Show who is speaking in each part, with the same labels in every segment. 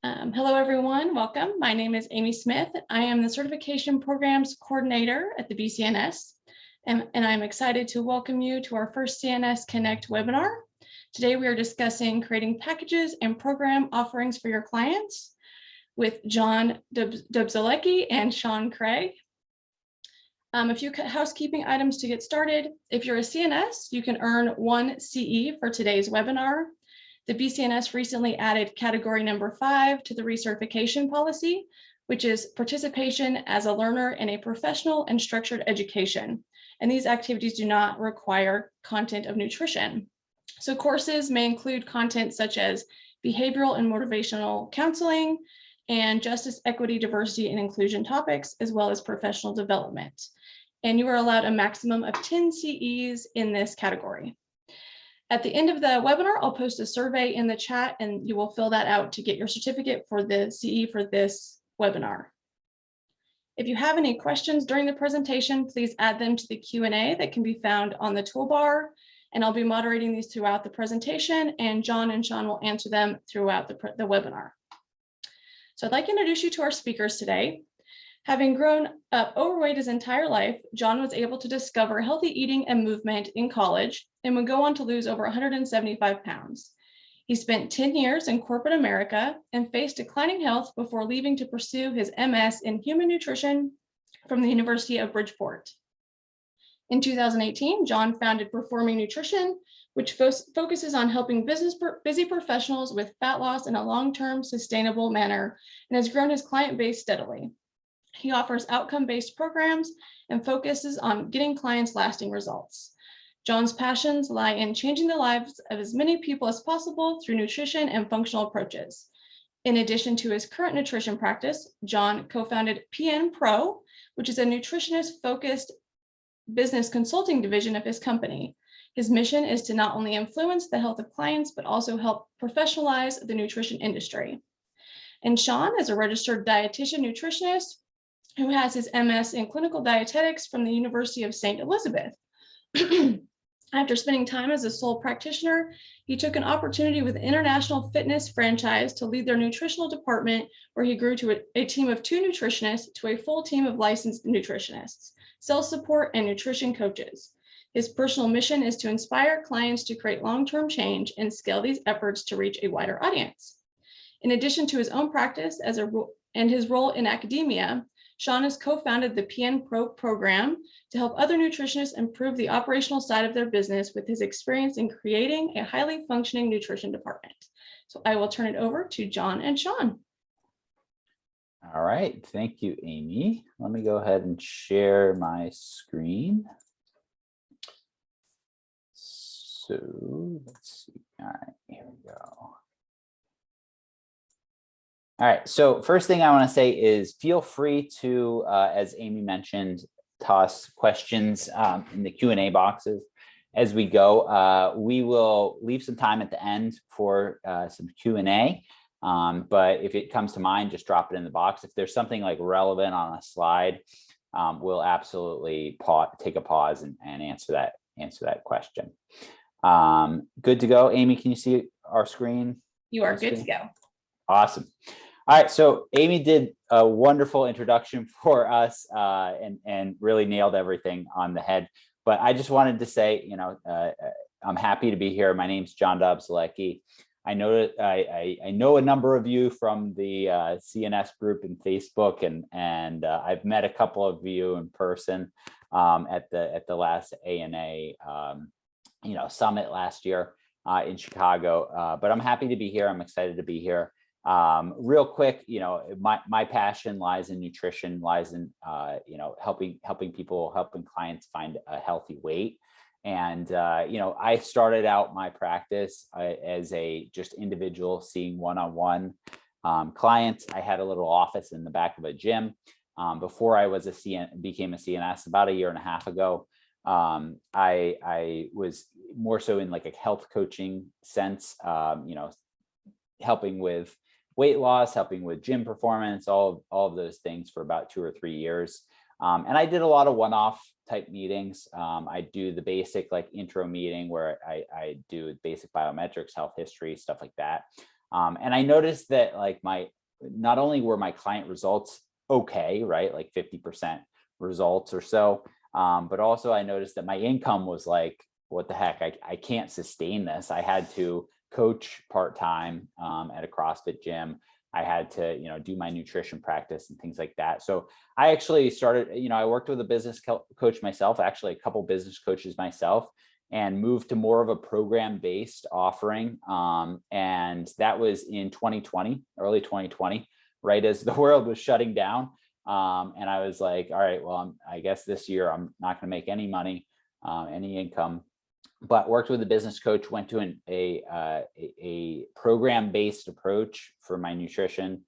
Speaker 1: Hello, everyone. Welcome. My name is Amy Smith. I am the Certification Programs Coordinator at the BCNS, and I'm excited to welcome you to our first CNS Connect webinar. Today, we are discussing creating packages and program offerings for your clients with John Dobzelecki and Sean Craig. A few housekeeping items to get started. If you're a CNS, you can earn 1 CE for today's webinar. The BCNS recently added category number 5 to the recertification policy, which is participation as a learner in a professional and structured education. And these activities do not require content of nutrition. So courses may include content such as behavioral and motivational counseling and justice, equity, diversity, and inclusion topics, as well as professional development. And you are allowed a maximum of 10 CEs in this category. At the end of the webinar, I'll post a survey in the chat and you will fill that out to get your certificate for the CE for this webinar. If you have any questions during the presentation, please add them to the Q&A that can be found on the toolbar, and I'll be moderating these throughout the presentation, and John and Sean will answer them throughout the webinar. So I'd like to introduce you to our speakers today. Having grown up overweight his entire life, John was able to discover healthy eating and movement in college and would go on to lose over 175 pounds. He spent 10 years in corporate America and faced declining health before leaving to pursue his MS in human nutrition from the University of Bridgeport. In 2018, John founded Performing Nutrition, which focuses on helping busy professionals with fat loss in a long-term sustainable manner and has grown his client base steadily. He offers outcome-based programs and focuses on getting clients lasting results. John's passions lie in changing the lives of as many people as possible through nutrition and functional approaches. In addition to his current nutrition practice, John co-founded PN Pro, which is a nutritionist-focused business consulting division of his company. His mission is to not only influence the health of clients, but also help professionalize the nutrition industry. And Sean is a registered dietitian nutritionist who has his MS in clinical dietetics from the University of St. Elizabeth. After spending time as a sole practitioner, he took an opportunity with an international fitness franchise to lead their nutritional department, where he grew to a team of 2 nutritionists to a full team of licensed nutritionists, self-support, and nutrition coaches. His personal mission is to inspire clients to create long-term change and scale these efforts to reach a wider audience. In addition to his own practice and his role in academia, Sean has co-founded the PN Pro program to help other nutritionists improve the operational side of their business with his experience in creating a highly functioning nutrition department. So I will turn it over to John and Sean.
Speaker 2: All right, thank you, Amy. Let me go ahead and share my screen. So let's see. All right, here we go. All right, so first thing I want to say is feel free to, as Amy mentioned, toss questions in the Q&A boxes as we go. We will leave some time at the end for some Q&A, but if it comes to mind, just drop it in the box. If there's something like relevant on a slide, we'll absolutely take a pause and answer that question. Good to go. Amy, can you see our screen?
Speaker 1: You are good to go.
Speaker 2: Awesome. All right, so Amy did a wonderful introduction for us and really nailed everything on the head. But I just wanted to say, I'm happy to be here. My name's John Dobzelecki. I know a number of you from the CNS group in Facebook, and I've met a couple of you in person at the last ANA summit last year in Chicago. But I'm happy to be here. I'm excited to be here. Real quick, my passion lies in nutrition, lies in helping clients find a healthy weight. And I started out my practice as a just individual seeing one-on-one clients. I had a little office in the back of a gym before I was became a CNS about 1.5 years ago. I was more so in like a health coaching sense, helping with weight loss, helping with gym performance, all of those things for about 2 or 3 years. And I did a lot of one-off type meetings. I do the basic like intro meeting where I do basic biometrics, health history, stuff like that. And I noticed that like not only were my client results okay, right, like 50% results or so, but also I noticed that my income was like, what the heck, I can't sustain this. I had to coach part-time at a CrossFit gym. I had to, do my nutrition practice and things like that. So I actually started, I worked with a business coach myself, actually a couple business coaches myself, and moved to more of a program-based offering. And that was in 2020, early 2020, right as the world was shutting down. And I was like, all right, well, I guess this year I'm not going to make any money, any income, but worked with a business coach, went to a program-based approach for my nutrition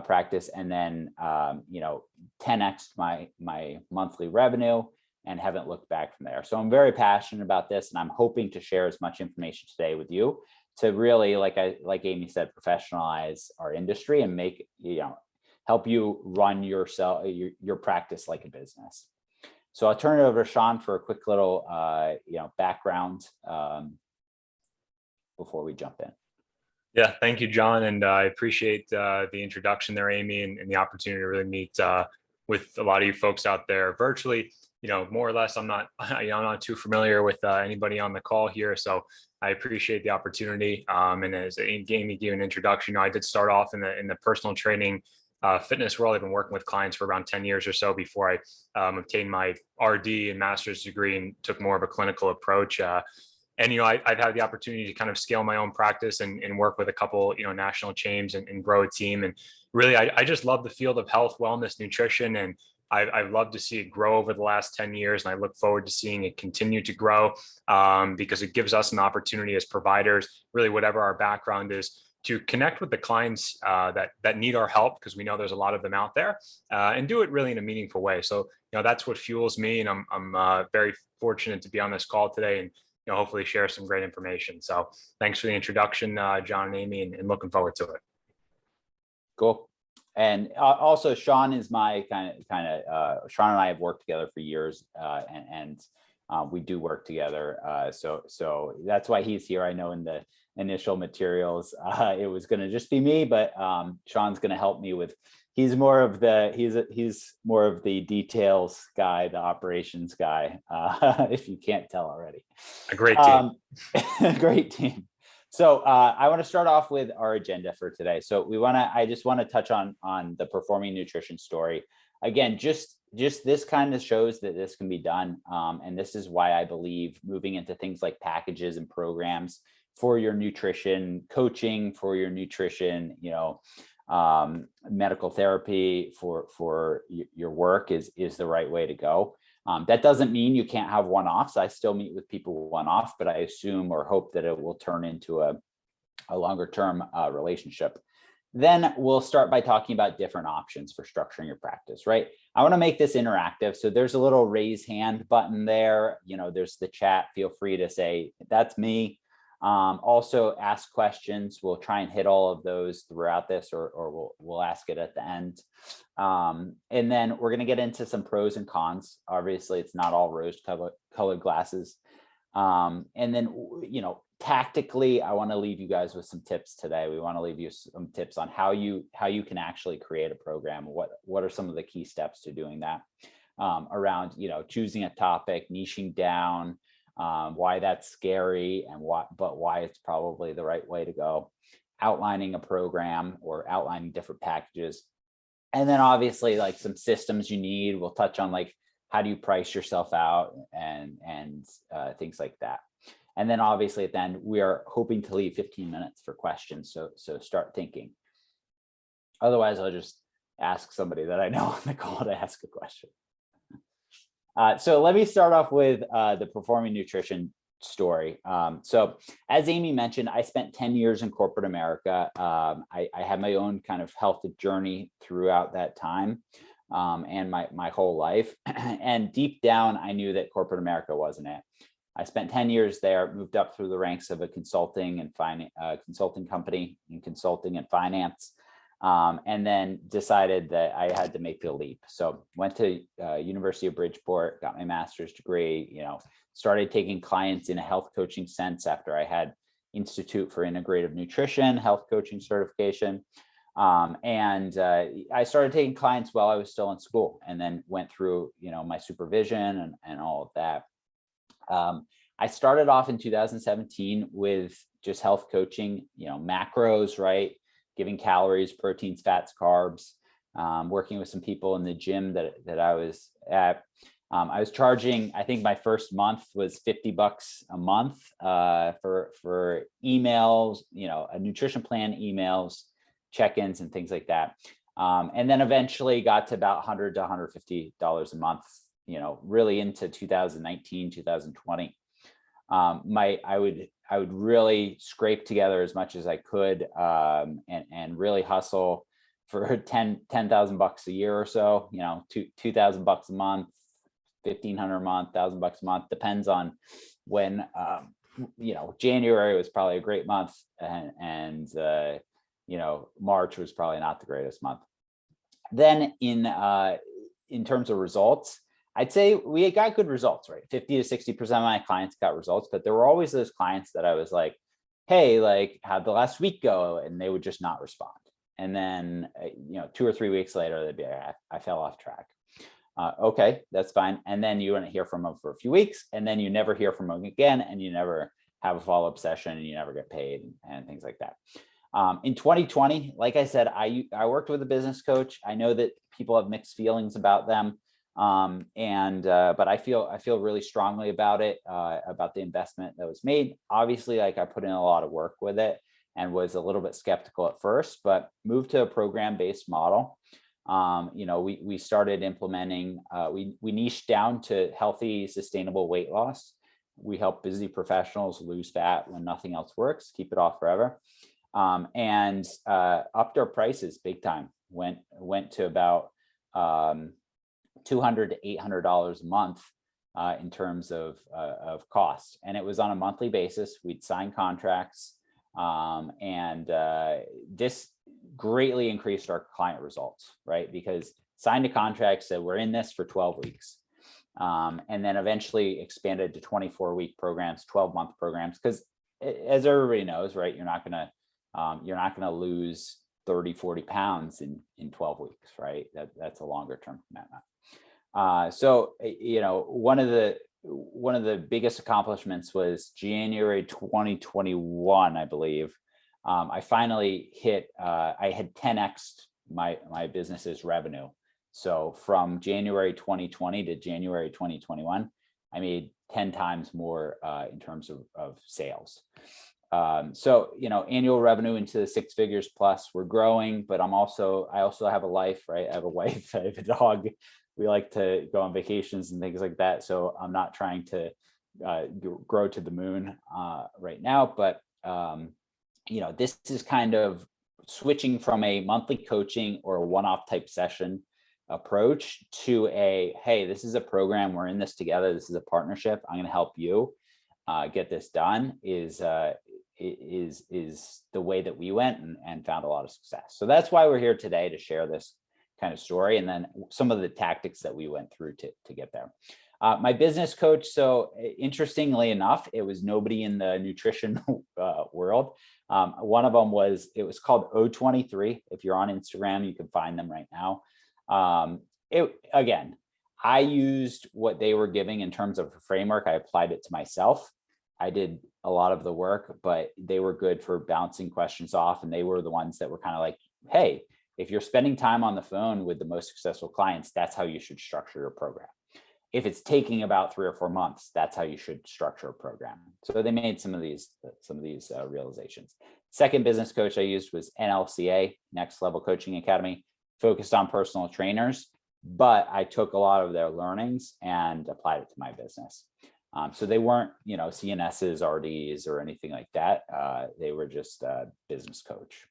Speaker 2: practice, and then 10x my monthly revenue, and haven't looked back from there. So I'm very passionate about this, and I'm hoping to share as much information today with you to really, like Amy said, professionalize our industry and make, help you run your practice like a business. So I'll turn it over to Sean for a quick little, background before we jump in.
Speaker 3: Yeah, thank you, John. And I appreciate the introduction there, Amy, and the opportunity to really meet with a lot of you folks out there virtually. More or less, I'm not too familiar with anybody on the call here, so I appreciate the opportunity. And as Amy gave an introduction, I did start off in the personal training fitness world. I've been working with clients for around 10 years or so before I obtained my RD and master's degree and took more of a clinical approach. And I've had the opportunity to kind of scale my own practice and work with a couple national chains and grow a team. And really, I just love the field of health, wellness, nutrition, and I've loved to see it grow over the last 10 years. And I look forward to seeing it continue to grow because it gives us an opportunity as providers, really whatever our background is, to connect with the clients that need our help, because we know there's a lot of them out there, and do it really in a meaningful way. So, that's what fuels me. And I'm very fortunate to be on this call today and, hopefully share some great information. So thanks for the introduction, John and Amy, and looking forward to it.
Speaker 2: Cool. And also Sean is my Sean and I have worked together for years, and we do work together. So that's why he's here. I know in the initial materials, it was going to just be me, but Sean's going to help me with, he's more of the details guy, the operations guy, if you can't tell already.
Speaker 3: A great team.
Speaker 2: Great team. So I want to start off with our agenda for today. So I just want to touch on the performing nutrition story. Again, just this kind of shows that this can be done. And this is why I believe moving into things like packages and programs for your nutrition coaching, for your nutrition, medical therapy for your work is the right way to go. That doesn't mean you can't have one-offs. I still meet with people one-off, but I assume or hope that it will turn into a longer term relationship. Then we'll start by talking about different options for structuring your practice, right? I want to make this interactive. So there's a little raise hand button there. There's the chat. Feel free to say, that's me. Also ask questions. We'll try and hit all of those throughout this, or we'll ask it at the end. And then we're going to get into some pros and cons. Obviously, it's not all rose colored glasses. And then, tactically, I want to leave you guys with some tips today. We want to leave you some tips on how you can actually create a program. What are some of the key steps to doing that around, choosing a topic, niching down, why that's scary and why it's probably the right way to go, outlining a program or outlining different packages. And then obviously like some systems you need. We'll touch on like, how do you price yourself out and things like that. And then obviously at the end, we are hoping to leave 15 minutes for questions. So start thinking. Otherwise, I'll just ask somebody that I know on the call to ask a question. So let me start off with the performing nutrition story. So as Amy mentioned, I spent 10 years in corporate America. I had my own kind of health journey throughout that time and my whole life. And deep down, I knew that corporate America wasn't it. I spent 10 years there, moved up through the ranks of a consulting company in consulting and finance. And then decided that I had to make the leap. So went to University of Bridgeport, got my master's degree, started taking clients in a health coaching sense after I had Institute for Integrative Nutrition, health coaching certification. I started taking clients while I was still in school, and then went through, my supervision and all of that. I started off in 2017 with just health coaching, macros, right? Giving calories, proteins, fats, carbs, working with some people in the gym that I was at. I was charging, I think my first month was $50 a month for emails, a nutrition plan, emails, check-ins and things like that. And then eventually got to about $100 to $150 a month, really into 2019, 2020. I would really scrape together as much as I could and really hustle for $10,000 a year or so, $2,000 a month, $1,500 a month, $1,000 a month, depends on when, January was probably a great month, and March was probably not the greatest month. Then in terms of results, I'd say we got good results, right? 50 to 60% of my clients got results, but there were always those clients that I was like, hey, like, how'd the last week go? And they would just not respond. And then, 2 or 3 weeks later, they'd be like, I fell off track. Okay, that's fine. And then you wouldn't hear from them for a few weeks, and then you never hear from them again, and you never have a follow-up session, and you never get paid and things like that. In 2020, like I said, I worked with a business coach. I know that people have mixed feelings about them. But I feel really strongly about it, about the investment that was made. Obviously, like, I put in a lot of work with it and was a little bit skeptical at first, but moved to a program-based model. We started implementing, we niched down to healthy, sustainable weight loss. We help busy professionals lose fat when nothing else works, keep it off forever. And upped our prices big time, went to about $200 to $800 a month in terms of cost. And it was on a monthly basis. We'd sign contracts, and this greatly increased our client results, right? Because signed a contract, said we're in this for 12 weeks. And then eventually expanded to 24-week programs, 12-month programs, because as everybody knows, right, you're not gonna lose 30, 40 pounds in 12 weeks, right? That's a longer term commitment. So, one of the biggest accomplishments was January 2021, I believe. I finally hit, I had 10x my business's revenue. So from January 2020 to January 2021, I made 10 times more in terms of sales. So, annual revenue into the 6 figures plus. We're growing, but I also have a life, right? I have a wife, I have a dog. We like to go on vacations and things like that. So I'm not trying to grow to the moon right now, but this is kind of switching from a monthly coaching or a one-off type session approach to a, hey, this is a program, we're in this together, this is a partnership, I'm going to help you get this done, is the way that we went and found a lot of success. So that's why we're here today, to share this kind of story, and then some of the tactics that we went through to get there. My business coach, so interestingly enough, it was nobody in the nutrition world. One of them it was called O23. If you're on Instagram, you can find them right now. Again, I used what they were giving in terms of a framework. I applied it to myself. I did a lot of the work, but they were good for bouncing questions off. And they were the ones that were kind of like, hey, if you're spending time on the phone with the most successful clients, that's how you should structure your program. If it's taking about 3 or 4 months, that's how you should structure a program. So they made some of these realizations. Second business coach I used was NLCA, Next Level Coaching Academy, focused on personal trainers, but I took a lot of their learnings and applied it to my business. So they weren't, CNSs, RDs, or anything like that. They were just a business coach.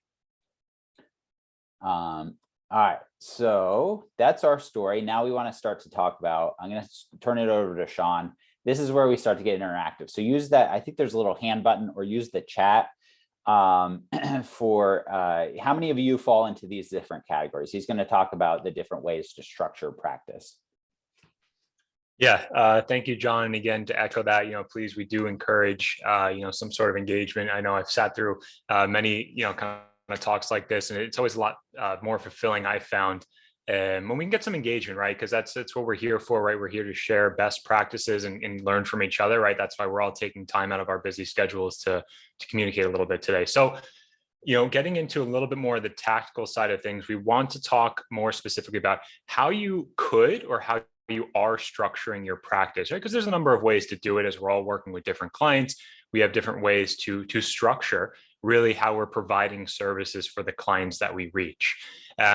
Speaker 2: All right, so that's our story. Now we want to start to talk about, I'm going to turn it over to Sean. This is where we start to get interactive. So use that, I think there's a little hand button, or use the chat for how many of you fall into these different categories. He's going to talk about the different ways to structure practice.
Speaker 3: Yeah, thank you, John. And again, to echo that, please, we do encourage, some sort of engagement. I know I've sat through many, kind of talks like this, and it's always a lot more fulfilling, I found, when we can get some engagement, right? Because that's what we're here for, right? We're here to share best practices and learn from each other, right? That's why we're all taking time out of our busy schedules to communicate a little bit today. So, getting into a little bit more of the tactical side of things, we want to talk more specifically about how you could or how you are structuring your practice, right? Because there's a number of ways to do it as we're all working with different clients. We have different ways to structure really how we're providing services for the clients that we reach.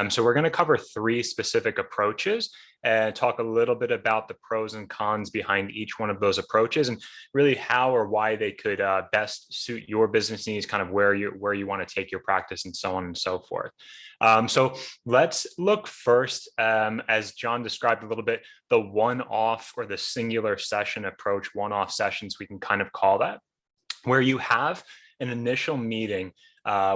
Speaker 3: So we're going to cover 3 specific approaches and talk a little bit about the pros and cons behind each one of those approaches and really how or why they could best suit your business needs, kind of where you want to take your practice and so on and so forth. So let's look first, as John described a little bit, the one-off or the singular session approach, one-off sessions, we can kind of call that, where you have an initial meeting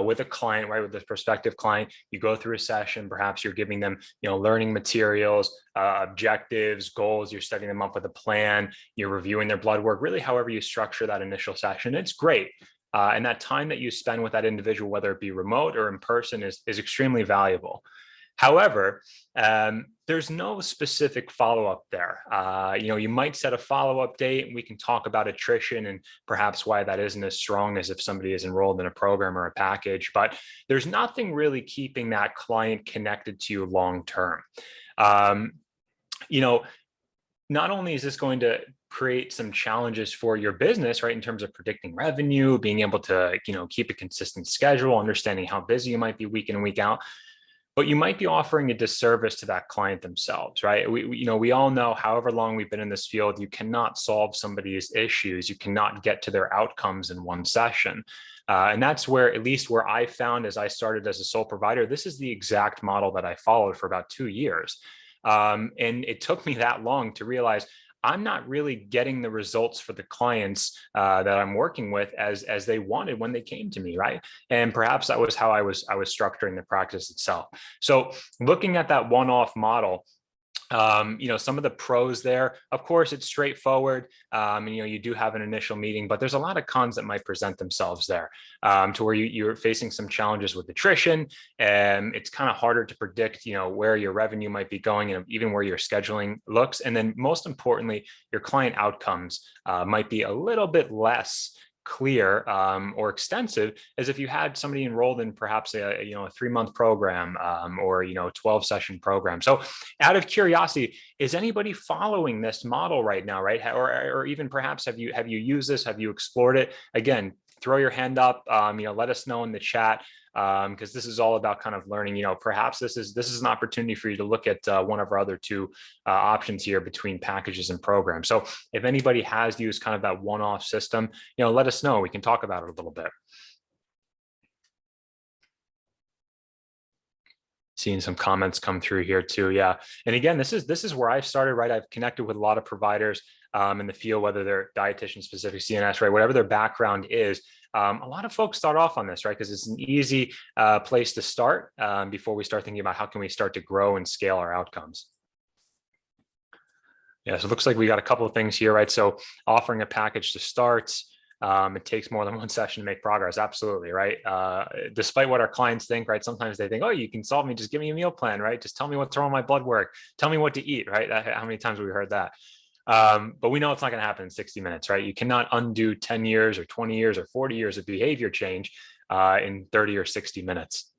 Speaker 3: with a client, right, with a prospective client. You go through a session, perhaps you're giving them, learning materials, objectives, goals, you're setting them up with a plan, you're reviewing their blood work, really however you structure that initial session. It's great. And that time that you spend with that individual, whether it be remote or in person, is extremely valuable. However, there's no specific follow-up there. You might set a follow-up date and we can talk about attrition and perhaps why that isn't as strong as if somebody is enrolled in a program or a package, but there's nothing really keeping that client connected to you long-term. Not only is this going to create some challenges for your business, right, in terms of predicting revenue, being able to, keep a consistent schedule, understanding how busy you might be week in and week out, but you might be offering a disservice to that client themselves, right? We all know, however long we've been in this field, you cannot solve somebody's issues. You cannot get to their outcomes in one session. And that's where, at least where I found as I started as a sole provider, this is the exact model that I followed for about 2 years. And it took me that long to realize I'm not really getting the results for the clients that I'm working with as they wanted when they came to me, right? And perhaps that was how I was structuring the practice itself. So looking at that one-off model, some of the pros there, of course, it's straightforward. You do have an initial meeting, but there's a lot of cons that might present themselves there, to where you're facing some challenges with attrition, and it's kind of harder to predict, where your revenue might be going and even where your scheduling looks. And then most importantly, your client outcomes might be a little bit less clear or extensive as if you had somebody enrolled in perhaps a 3-month program or 12-session program. So out of curiosity, is anybody following this model right now, right? Or even perhaps have you used this? Have you explored it? Again, throw your hand up, let us know in the chat, because this is all about kind of learning, perhaps this is an opportunity for you to look at one of our other 2 options here between packages and programs. So if anybody has used kind of that one-off system, let us know. We can talk about it a little bit. Seeing some comments come through here too. Yeah. And again, this is where I've started, right? I've connected with a lot of providers in the field, whether they're dietitian specific, CNS, right? Whatever their background is. A lot of folks start off on this, right? Because it's an easy place to start before we start thinking about how can we start to grow and scale our outcomes. Yeah, so it looks like we got a couple of things here, right? So offering a package to start, it takes more than one session to make progress. Absolutely, right? Despite what our clients think, right? Sometimes they think, oh, you can solve me, just give me a meal plan, right? Just tell me what's wrong with my blood work. Tell me what to eat, right? How many times have we heard that? But we know it's not going to happen in 60 minutes, right? You cannot undo 10 years or 20 years or 40 years of behavior change in 30 or 60 minutes.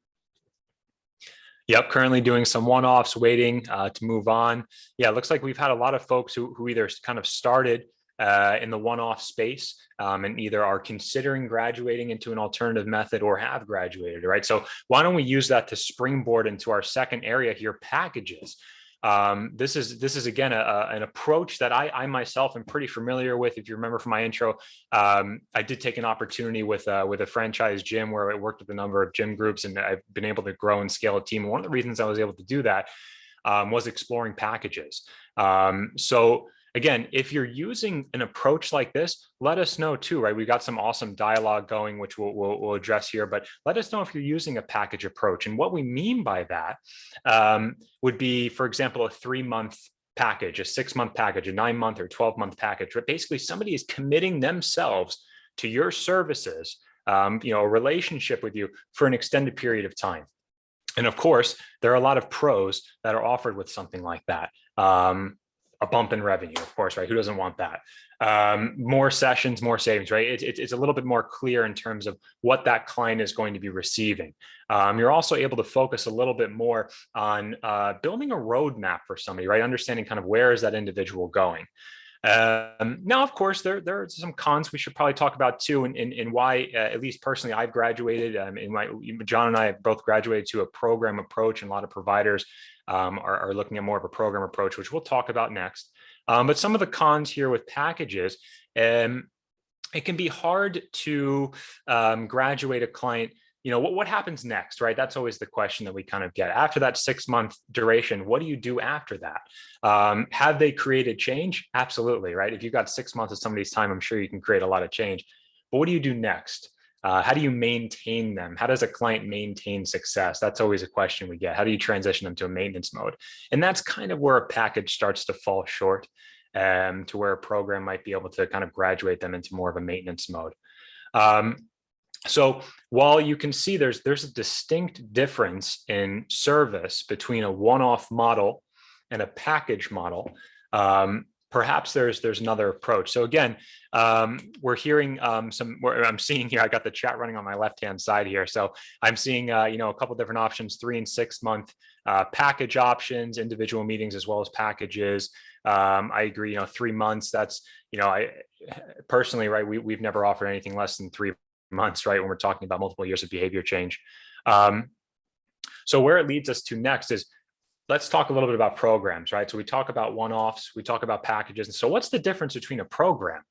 Speaker 3: Yep, currently doing some one-offs, waiting to move on. Yeah, it looks like we've had a lot of folks who either kind of started in the one-off space and either are considering graduating into an alternative method or have graduated, right? So why don't we use that to springboard into our second area here, packages. This is again an approach that I myself am pretty familiar with. If you remember from my intro, I did take an opportunity with a franchise gym where I worked with a number of gym groups, and I've been able to grow and scale a team. And one of the reasons I was able to do that was exploring packages. So again, if you're using an approach like this, let us know too, right? We've got some awesome dialogue going, which we'll address here, but let us know if you're using a package approach. And what we mean by that would be, for example, a 3-month package, a 6-month package, a 9-month or 12-month package, but basically somebody is committing themselves to your services, a relationship with you for an extended period of time. And of course, there are a lot of pros that are offered with something like that. A bump in revenue, of course, right? Who doesn't want that? More sessions, more savings, right? It's a little bit more clear in terms of what that client is going to be receiving. You're also able to focus a little bit more on building a roadmap for somebody, right? Understanding kind of where is that individual going. Now, of course, there are some cons we should probably talk about too, and why, at least personally, I've graduated. John and I have both graduated to a program approach, and a lot of providers are looking at more of a program approach, which we'll talk about next. But some of the cons here with packages, it can be hard to graduate a client. What happens next, right? That's always the question that we kind of get. After that 6-month duration, what do you do after that? Have they created change? Absolutely, right? If you've got 6 months of somebody's time, I'm sure you can create a lot of change. But what do you do next? How do you maintain them? How does a client maintain success? That's always a question we get. How do you transition them to a maintenance mode? And that's kind of where a package starts to fall short, to where a program might be able to kind of graduate them into more of a maintenance mode. So while you can see there's a distinct difference in service between a one-off model and a package model, perhaps there's another approach. So again, we're hearing I'm seeing here, I got the chat running on my left-hand side here. So I'm seeing, a couple of different options, 3 and 6 month package options, individual meetings, as well as packages. I agree, 3 months, that's, I personally, right, we've never offered anything less than 3 months, right, when we're talking about multiple years of behavior change. So where it leads us to next is, let's talk a little bit about programs, right? So we talk about one-offs, we talk about packages. And so what's the difference between a program?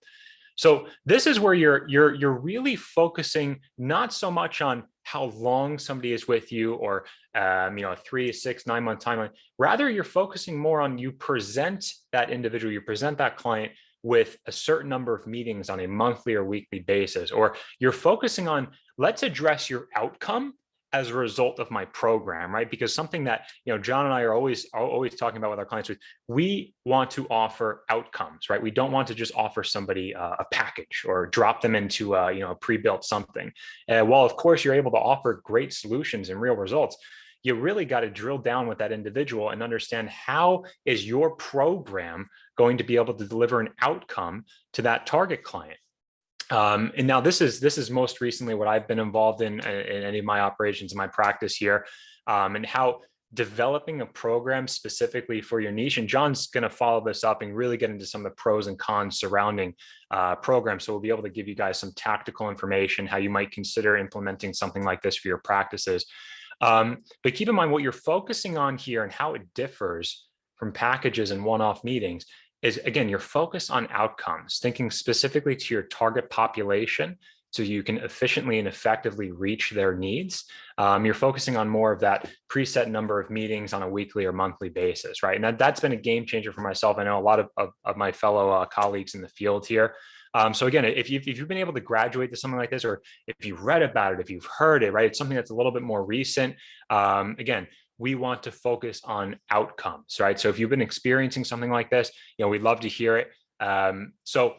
Speaker 3: So this is where you're really focusing not so much on how long somebody is with you, or a 3, 6, 9 month timeline. Rather, you're focusing more on, you present that individual, you present that client with a certain number of meetings on a monthly or weekly basis, or you're focusing on, let's address your outcome as a result of my program, right? Because something that, John and I are always talking about with our clients, we want to offer outcomes, right? We don't want to just offer somebody a package or drop them into a pre-built something. While of course you're able to offer great solutions and real results, you really got to drill down with that individual and understand, how is your program going to be able to deliver an outcome to that target client? And now this is most recently what I've been involved in any of my operations in my practice here, and how developing a program specifically for your niche. And John's going to follow this up and really get into some of the pros and cons surrounding programs. So we'll be able to give you guys some tactical information, how you might consider implementing something like this for your practices. But keep in mind, what you're focusing on here and how it differs from packages and one-off meetings is, again, your focus on outcomes, thinking specifically to your target population so you can efficiently and effectively reach their needs. You're focusing on more of that preset number of meetings on a weekly or monthly basis, right? And that's been a game changer for myself. I know a lot of my fellow colleagues in the field here. So again, if you've been able to graduate to something like this, or if you've read about it, if you've heard it, right, it's something that's a little bit more recent. Again, we want to focus on outcomes, right? So if you've been experiencing something like this, we'd love to hear it. So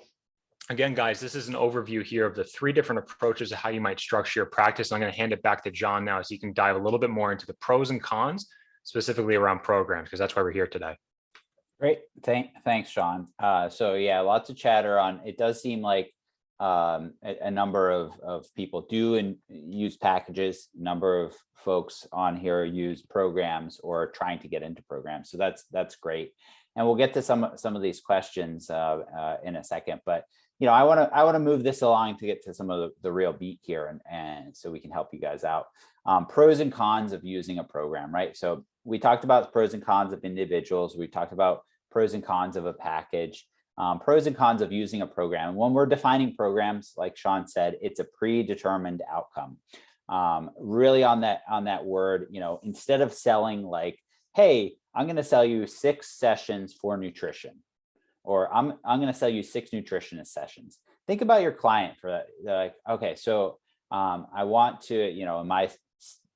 Speaker 3: again, guys, this is an overview here of the 3 different approaches of how you might structure your practice. I'm going to hand it back to John now, so you can dive a little bit more into the pros and cons, specifically around programs, because that's why we're here today.
Speaker 2: Great. Thanks, Sean. So yeah, lots of chatter on, it does seem like a number of people do and use packages. A number of folks on here use programs or are trying to get into programs. So that's great. And we'll get to some of these questions in a second. But I want to move this along to get to some of the real beat here, and so we can help you guys out. Pros and cons of using a program, right? So we talked about pros and cons of individuals. We talked about pros and cons of a package. Pros and cons of using a program. When we're defining programs, like Sean said, it's a predetermined outcome. Really on that word, instead of selling like, hey, I'm going to sell you 6 sessions for nutrition, or I'm going to sell you 6 nutritionist sessions. Think about your client for that. They're like, okay, so I want to, in my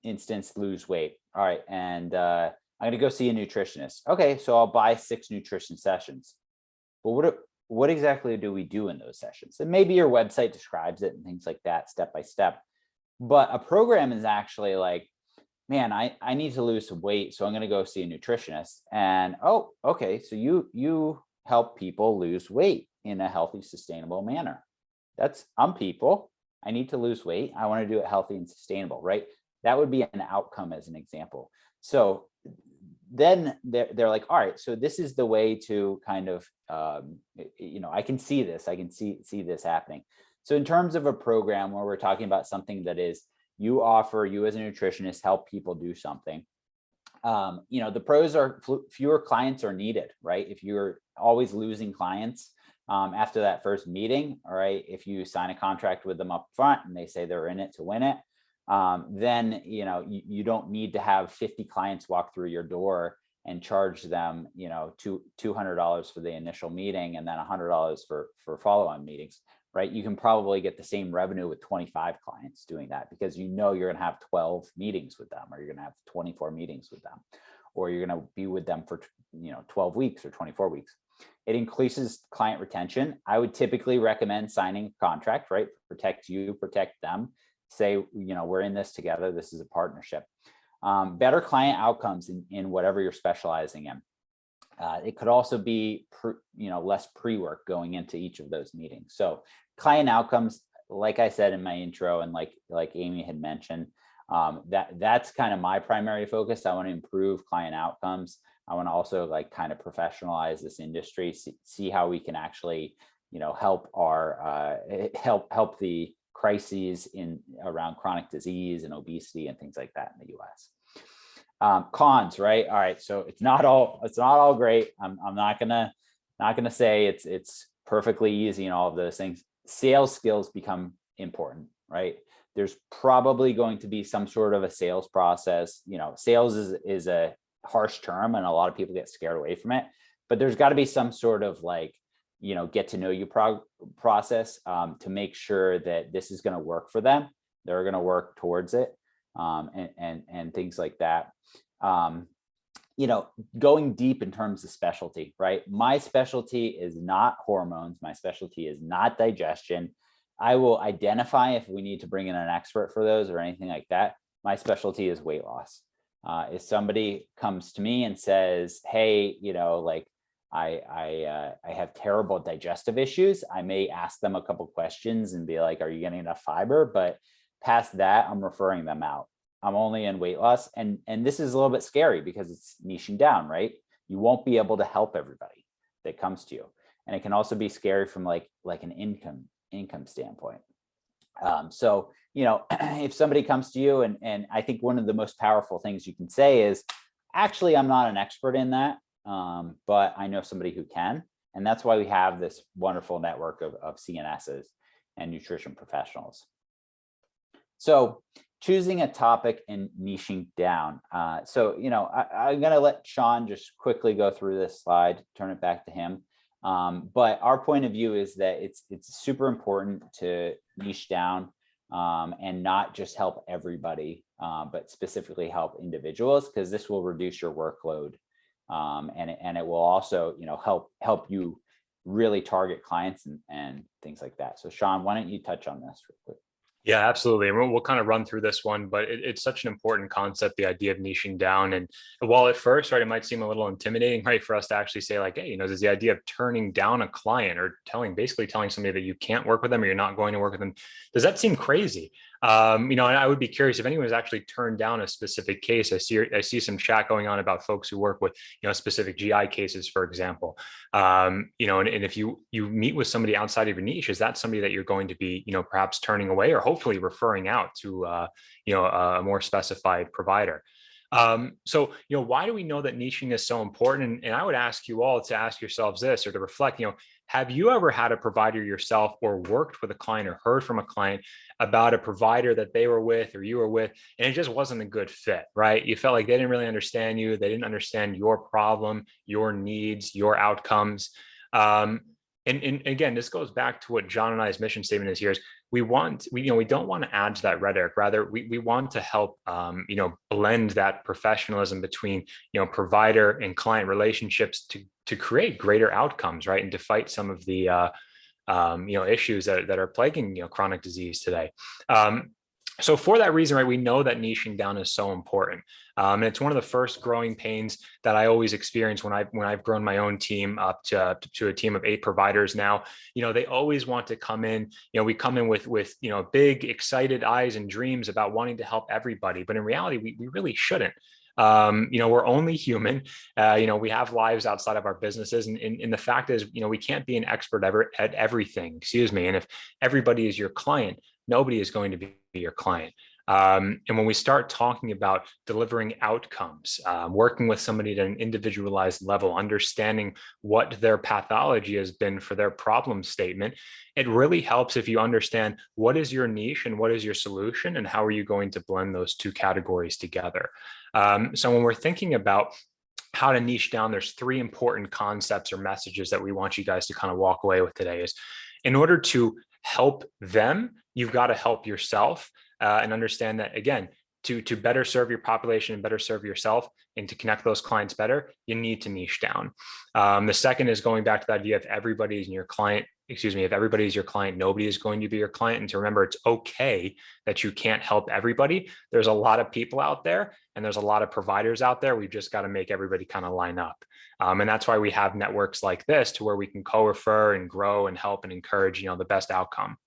Speaker 2: instance, lose weight. All right, and I'm going to go see a nutritionist. Okay, so I'll buy 6 nutrition sessions. But what exactly do we do in those sessions? And maybe your website describes it and things like that, step by step. But a program is actually like, man, I need to lose some weight, so I'm going to go see a nutritionist. And oh, okay, so you help people lose weight in a healthy, sustainable manner. I'm people. I need to lose weight. I want to do it healthy and sustainable, right? That would be an outcome as an example. So then they're like, all right, so this is the way to kind of, I can see this. I can see this happening. So in terms of a program where we're talking about something that is, you as a nutritionist help people do something. The pros are fewer clients are needed, right? If you're always losing clients after that first meeting, all right, if you sign a contract with them up front and they say they're in it to win it, then you don't need to have 50 clients walk through your door and charge them $200 for the initial meeting and then $100 for follow-on meetings, right? You can probably get the same revenue with 25 clients doing that, because you're going to have 12 meetings with them, or you're going to have 24 meetings with them, or you're going to be with them for 12 weeks or 24 weeks. It increases client retention. I would typically recommend signing a contract, right? Protect you, protect them. Say, we're in this together. This is a partnership. Better client outcomes in whatever you're specializing in. It could also be, less pre-work going into each of those meetings. So client outcomes, like I said in my intro, and like Amy had mentioned, that's kind of my primary focus. I want to improve client outcomes. I want to also kind of professionalize this industry, see how we can actually, help help the crises around chronic disease and obesity and things like that in the US. Cons, right? All right, so it's not all great. I'm not gonna say it's perfectly easy and all of those things. Sales skills become important, right? There's probably going to be some sort of a sales process. Sales is a harsh term and a lot of people get scared away from it, but there's got to be some sort of get to know you process to make sure that this is going to work for them. They're going to work towards it, and things like that. Going deep in terms of specialty, right? My specialty is not hormones. My specialty is not digestion. I will identify if we need to bring in an expert for those or anything like that. My specialty is weight loss. If somebody comes to me and says, hey, I have terrible digestive issues, I may ask them a couple questions and be like, are you getting enough fiber? But past that, I'm referring them out. I'm only in weight loss. And this is a little bit scary because it's niching down, right? You won't be able to help everybody that comes to you. And it can also be scary from like an income standpoint. So, if somebody comes to you and I think one of the most powerful things you can say is, actually, I'm not an expert in that, but I know somebody who can. And that's why we have this wonderful network of CNSs and nutrition professionals. So choosing a topic and niching down. I'm going to let Sean just quickly go through this slide, turn it back to him. But our point of view is that it's super important to niche down and not just help everybody, but specifically help individuals, because this will reduce your workload. And it will also, help you really target clients and things like that. So Sean, why don't you touch on this real quick?
Speaker 3: Yeah, absolutely. And we'll kind of run through this one, but it's such an important concept, the idea of niching down. And while at first, right, it might seem a little intimidating, right, for us to actually say like, hey, there's the idea of turning down a client or basically telling somebody that you can't work with them or you're not going to work with them. Does that seem crazy? And I would be curious if anyone's actually turned down a specific case. I see some chat going on about folks who work with, specific GI cases, for example. And if you meet with somebody outside of your niche, is that somebody that you're going to be, perhaps turning away or hopefully referring out to, a more specified provider? So, why do we know that niching is so important? And I would ask you all to ask yourselves this, or to reflect, have you ever had a provider yourself or worked with a client or heard from a client about a provider that they were with or you were with, and it just wasn't a good fit, right? You felt like they didn't really understand you. They didn't understand your problem, your needs, your outcomes. And again, this goes back to what John and I's mission statement is here is we don't want to add to that rhetoric. Rather, we want to help, blend that professionalism between, provider and client relationships to create greater outcomes, right? And to fight some of the, issues that are plaguing, chronic disease today. So for that reason, right, we know that niching down is so important. And it's one of the first growing pains that I always experience when I've grown my own team up to a team of 8 providers now. They always want to come in, we come in with big, excited eyes and dreams about wanting to help everybody. But in reality, we really shouldn't. We're only human. We have lives outside of our businesses. And the fact is, we can't be an expert at everything, excuse me. And if everybody is your client, nobody is going to be your client. And when we start talking about delivering outcomes, working with somebody at an individualized level, understanding what their pathology has been for their problem statement, it really helps if you understand what is your niche and what is your solution and how are you going to blend those two categories together. So when we're thinking about how to niche down, there's 3 important concepts or messages that we want you guys to kind of walk away with today. Is in order to help them, you've got to help yourself, and understand that, again, to better serve your population and better serve yourself and to connect those clients better, you need to niche down. The second is going back to the idea of everybody is your client. If everybody is your client, nobody is going to be your client. And to remember, it's okay that you can't help everybody. There's a lot of people out there and there's a lot of providers out there. We've just got to make everybody kind of line up. And that's why we have networks like this to where we can co-refer and grow and help and encourage, the best outcome.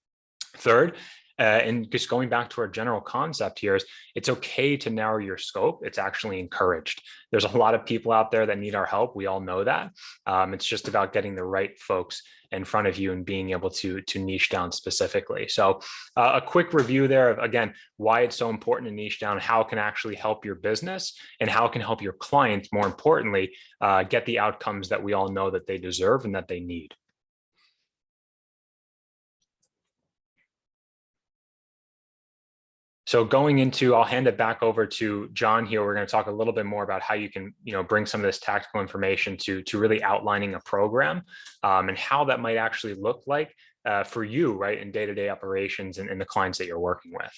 Speaker 3: Third, and just going back to our general concept here, is it's okay to narrow your scope. It's actually encouraged. There's a lot of people out there that need our help. We all know that. It's just about getting the right folks in front of you and being able to niche down specifically. So a quick review there of, again, why it's so important to niche down, how it can actually help your business and how it can help your clients, more importantly, get the outcomes that we all know that they deserve and that they need. So going into, I'll hand it back over to John here. We're going to talk a little bit more about how you can, bring some of this tactical information to really outlining a program, and how that might actually look like for you, right, in day-to-day operations and the clients that you're working with.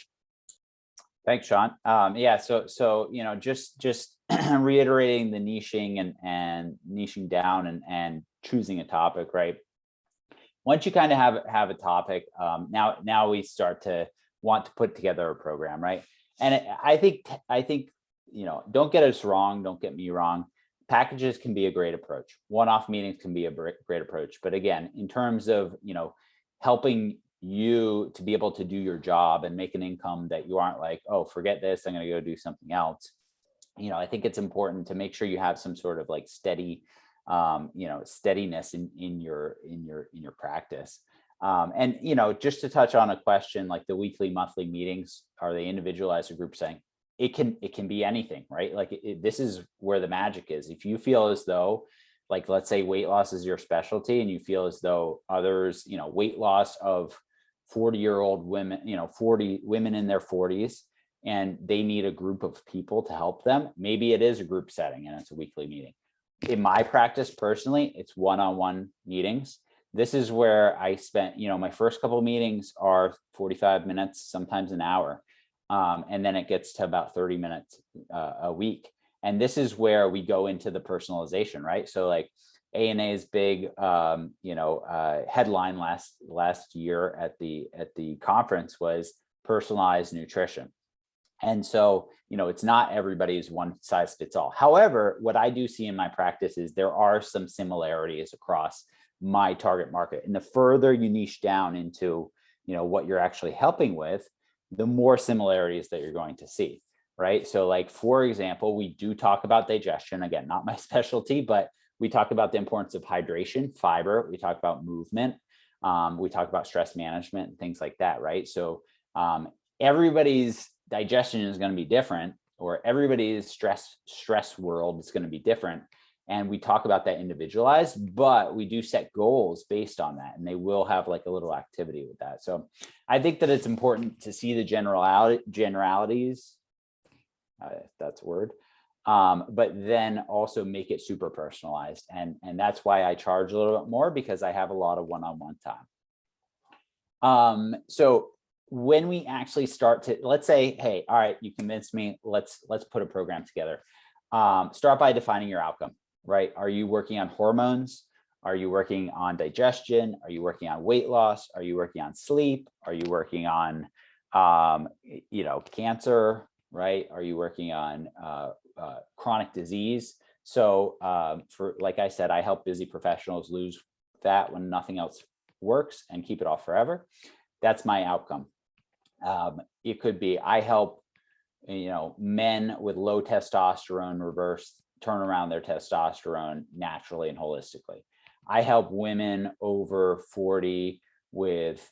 Speaker 2: Thanks, Sean. Yeah, so just reiterating the niching and niching down and choosing a topic, right? Once you kind of have a topic, now we start to want to put together a program, right? And I think don't get us wrong, don't get me wrong. Packages can be a great approach. One-off meetings can be a great approach. But again, in terms of helping you to be able to do your job and make an income that you aren't like, oh, forget this, I'm going to go do something else. I think it's important to make sure you have some sort of like steady, steadiness in your practice. And just to touch on a question like the weekly, monthly meetings, are they individualized or group setting? It can be anything, right? Like this is where the magic is. If you feel as though, like, let's say weight loss is your specialty and you feel as though others, weight loss of 40-year-old women, 40 women in their 40s, and they need a group of people to help them, maybe it is a group setting and it's a weekly meeting. In my practice personally, it's one-on-one meetings. This is where I spent, my first couple of meetings are 45 minutes, sometimes an hour. And then it gets to about 30 minutes a week. And this is where we go into the personalization, right? So like ANA's big, headline last year at the conference was personalized nutrition. And so, it's not everybody's one size fits all. However, what I do see in my practice is there are some similarities across my target market. And the further you niche down into, what you're actually helping with, the more similarities that you're going to see, right? So like, for example, we do talk about digestion, again, not my specialty, but we talk about the importance of hydration, fiber, we talk about movement, we talk about stress management and things like that, right? So everybody's digestion is going to be different, or everybody's stress world is going to be different. And we talk about that individualized, but we do set goals based on that. And they will have like a little activity with that. So I think that it's important to see the generalities, if that's a word, but then also make it super personalized. And that's why I charge a little bit more, because I have a lot of one-on-one time. So when we actually start to, let's say, hey, all right, you convinced me, let's put a program together. Start by defining your outcome, right? Are you working on hormones? Are you working on digestion? Are you working on weight loss? Are you working on sleep? Are you working on, cancer, right? Are you working on chronic disease? So like I said, I help busy professionals lose fat when nothing else works and keep it off forever. That's my outcome. It could be, I help, men with low testosterone turn around their testosterone naturally and holistically. I help women over 40 with,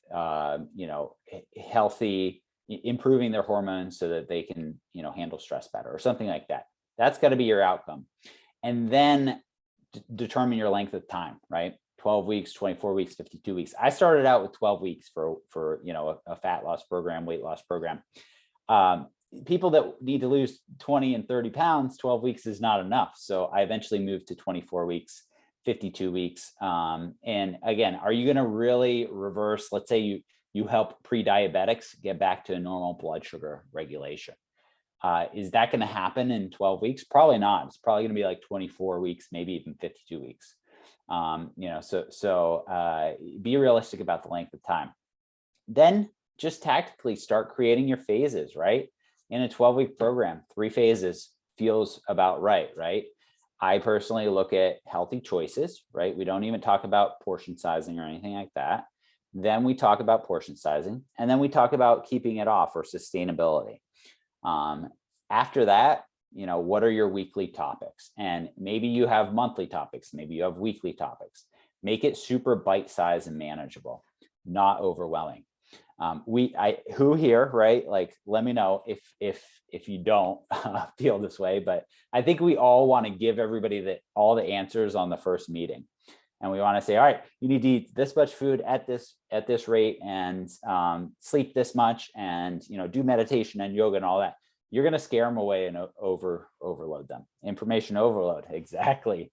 Speaker 2: healthy, improving their hormones so that they can, handle stress better or something like that. That's got to be your outcome. And then determine your length of time, right? 12 weeks, 24 weeks, 52 weeks. I started out with 12 weeks for a fat loss program, weight loss program. People that need to lose 20 and 30 pounds, 12 weeks is not enough. So I eventually moved to 24 weeks, 52 weeks. And again, are you going to really reverse, let's say you help pre-diabetics get back to a normal blood sugar regulation. Is that going to happen in 12 weeks? Probably not. It's probably going to be like 24 weeks, maybe even 52 weeks. So be realistic about the length of time. Then just tactically start creating your phases, right? In a 12-week program, 3 phases feels about right? I personally look at healthy choices, right? We don't even talk about portion sizing or anything like that. Then we talk about portion sizing, and then we talk about keeping it off or sustainability. After that, what are your weekly topics? And maybe you have monthly topics, maybe you have weekly topics. Make it super bite-sized and manageable, not overwhelming. Who here, right? Like, let me know if you don't feel this way, but I think we all want to give everybody all the answers on the first meeting. And we want to say, all right, you need to eat this much food at this rate, and sleep this much, and do meditation and yoga and all that. You're going to scare them away and overload them. Information overload, exactly.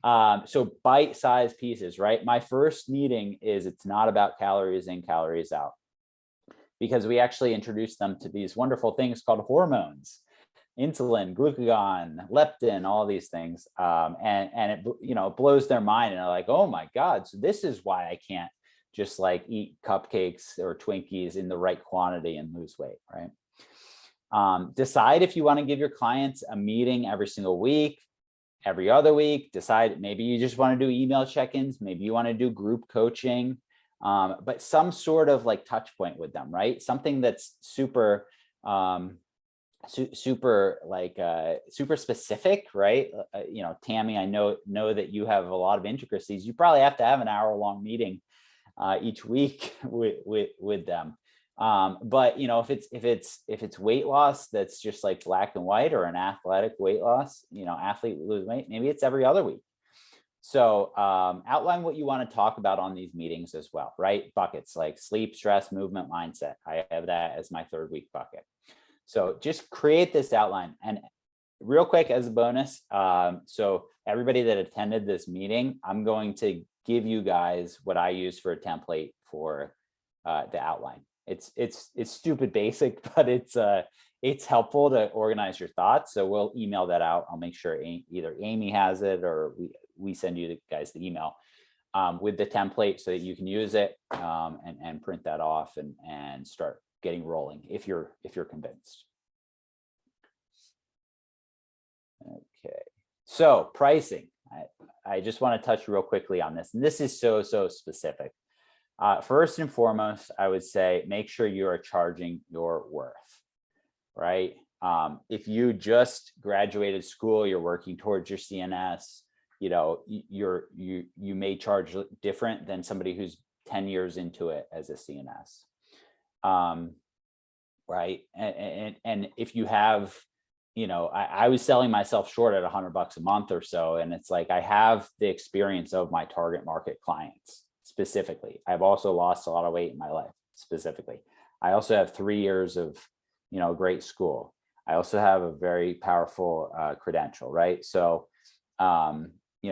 Speaker 2: So bite-sized pieces, right? My first meeting it's not about calories in, calories out, because we actually introduced them to these wonderful things called hormones, insulin, glucagon, leptin, all these things. And it blows their mind, and they're like, oh my God, so this is why I can't just like eat cupcakes or Twinkies in the right quantity and lose weight, right? Decide if you want to give your clients a meeting every single week, every other week. Decide, maybe you just want to do email check-ins, maybe you want to do group coaching, but some sort of like touch point with them, right? Something that's super super specific, right? Tammy, I know that you have a lot of intricacies. You probably have to have an hour-long meeting each week with them. But if it's weight loss that's just like black and white, or an athletic weight loss, athlete lose weight, maybe it's every other week. So outline what you want to talk about on these meetings as well, right? Buckets like sleep, stress, movement, mindset. I have that as my 3rd week bucket. So just create this outline. And real quick, as a bonus, so everybody that attended this meeting, I'm going to give you guys what I use for a template for the outline. It's stupid basic, but it's helpful to organize your thoughts. So we'll email that out. I'll make sure either Amy has it, or we send you guys the email with the template so that you can use it and print that off and start getting rolling if you're convinced. Okay, so pricing. I just want to touch real quickly on this, and this is so specific. First and foremost, I would say make sure you are charging your worth, right? If you just graduated school, you're working towards your CNS, you may charge different than somebody who's 10 years into it as a CNS, right? And if you have, I was selling myself short at $100 a month or so, and it's like I have the experience of my target market clients. Specifically, I've also lost a lot of weight in my life. Specifically, I also have 3 years of great school. I also have a very powerful credential, right? So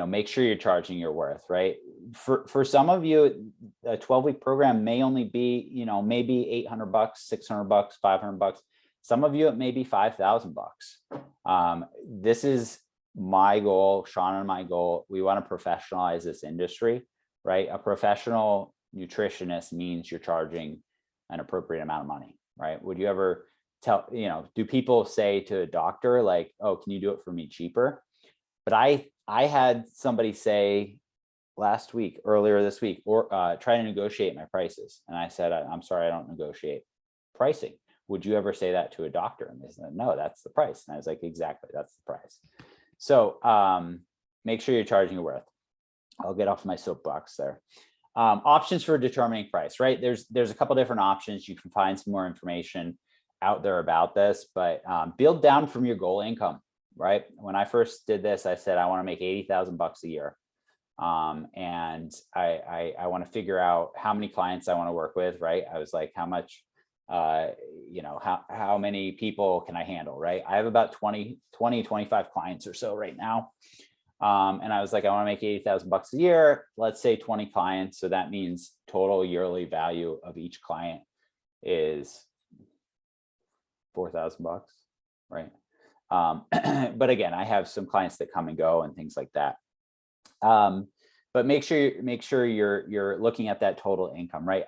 Speaker 2: make sure you're charging your worth, right? For some of you, a 12-week program may only be, maybe $800, $600, $500. Some of you, it may be $5,000. This is my goal, Sean and my goal. We want to professionalize this industry, right? A professional nutritionist means you're charging an appropriate amount of money, right? Would you ever do people say to a doctor like, oh, can you do it for me cheaper? But I had somebody say earlier this week, or try to negotiate my prices. And I said, I'm sorry, I don't negotiate pricing. Would you ever say that to a doctor? And they said, no, that's the price. And I was like, exactly, that's the price. So make sure you're charging your worth. I'll get off my soapbox there. Options for determining price, right? There's a couple different options. You can find some more information out there about this, but build down from your goal income, right? When I first did this, I said, I want to make $80,000 a year. And I want to figure out how many clients I want to work with, right? I was like, how much, how many people can I handle, right? I have about 25 clients or so right now. And I was like, I want to make $80,000 a year, let's say 20 clients. So that means total yearly value of each client is $4,000, right? But again, I have some clients that come and go and things like that. But make sure you're looking at that total income, right?